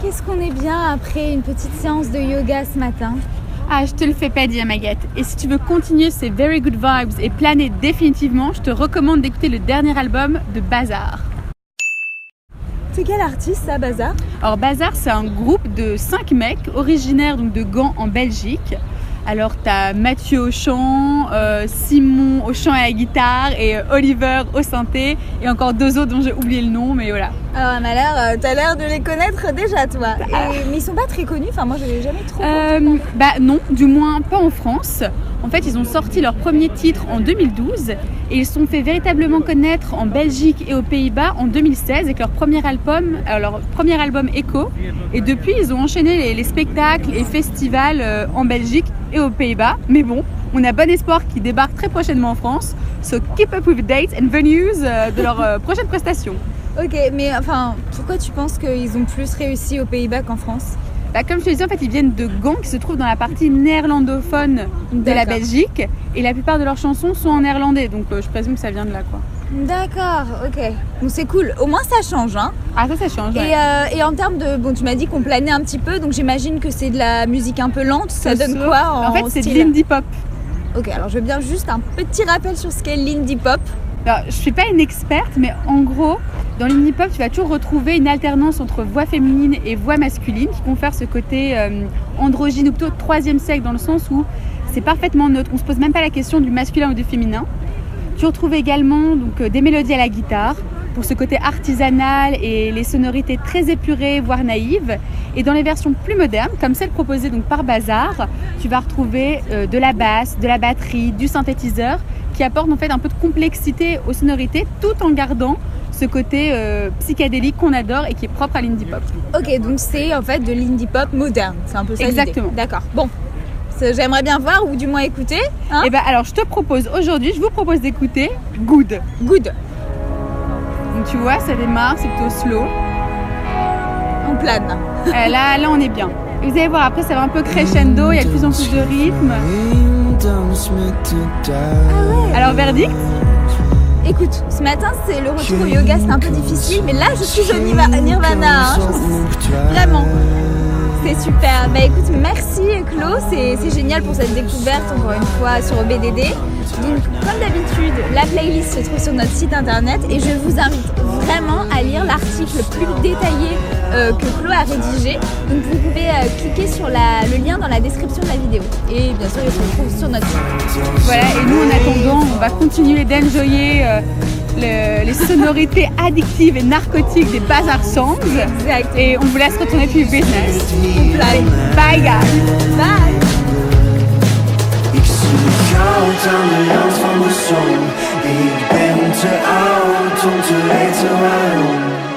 qu'est-ce qu'on est bien après une petite séance de yoga ce matin. Ah, je te le fais pas dire, Maguette. Et si tu veux continuer ces very good vibes et planer définitivement, je te recommande d'écouter le dernier album de Bazar. C'est quel artiste ça, Bazar? Alors Bazar, c'est un groupe de 5 mecs originaires donc, de Gand en Belgique. Alors t'as Mathieu au chant, Simon au chant et à la guitare et Oliver au synthé et encore 2 autres dont j'ai oublié le nom, mais voilà. Alors t'as l'air de les connaître déjà toi. Mais ils sont pas très connus, enfin moi je l'ai jamais trop Non, du moins pas en France. En fait ils ont sorti leur premier titre en 2012 et ils se sont fait véritablement connaître en Belgique et aux Pays-Bas en 2016 avec leur premier album Echo. Et depuis ils ont enchaîné les spectacles et festivals en Belgique et aux Pays-Bas. Mais bon, on a bon espoir qu'ils débarquent très prochainement en France. So keep up with the dates and venues de leur prochaine prestation. Ok, mais enfin, pourquoi tu penses qu'ils ont plus réussi aux Pays-Bas qu'en France? Comme je te disais, en fait, ils viennent de Gand, qui se trouve dans la partie néerlandophone de la Belgique. Et la plupart de leurs chansons sont en néerlandais. Donc, je présume que ça vient de là, quoi. D'accord, ok. Bon, c'est cool. Au moins, ça change, hein. Ah, ça change, ouais. Et en termes de... Bon, tu m'as dit qu'on planait un petit peu. Donc, j'imagine que c'est de la musique un peu lente. Ça donne quoi en fait, c'est style? de l'indie pop. Ok, alors je veux bien juste un petit rappel sur ce qu'est l'indie pop. Alors, je ne suis pas une experte, mais en gros, dans l'indie pop, tu vas toujours retrouver une alternance entre voix féminine et voix masculine qui confère ce côté androgyne ou plutôt 3e siècle dans le sens où c'est parfaitement neutre. On ne se pose même pas la question du masculin ou du féminin. Tu retrouves également donc, des mélodies à la guitare pour ce côté artisanal et les sonorités très épurées, voire naïves. Et dans les versions plus modernes, comme celle proposée donc, par Bazar, tu vas retrouver de la basse, de la batterie, du synthétiseur qui apporte en fait un peu de complexité aux sonorités tout en gardant ce côté psychédélique qu'on adore et qui est propre à l'indie pop. Ok, donc c'est en fait de l'indie pop moderne, c'est un peu ça. Exactement. L'idée. D'accord, bon, j'aimerais bien voir ou du moins écouter. Hein, et alors je vous propose d'écouter Good. Good. Donc tu vois, ça démarre, c'est plutôt slow. On plane. Là on est bien. Et vous allez voir, après ça va un peu crescendo, il y a de plus en plus de rythme. Alors verdict? Écoute, ce matin c'est le retour au yoga, c'est un peu difficile, mais là je suis au Nirvana, hein. Vraiment. C'est super. Bah écoute, merci Claude, c'est génial pour cette découverte encore une fois sur BDD. Donc comme d'habitude, la playlist se trouve sur notre site internet et je vous invite vraiment à lire l'article plus détaillé que Claude a rédigé. Donc vous pouvez cliquer sur le lien dans la description de la vidéo. Et bien sûr, il se retrouve sur notre site. Voilà, et nous en attendant, on va continuer d'enjoyer les sonorités addictives et narcotiques des Bazar Songs. Exact. Et on vous laisse retourner plus business. Bye guys. Bye. Ik zie jou aan de rand van de zon. Ik ben te oud om te weten waarom.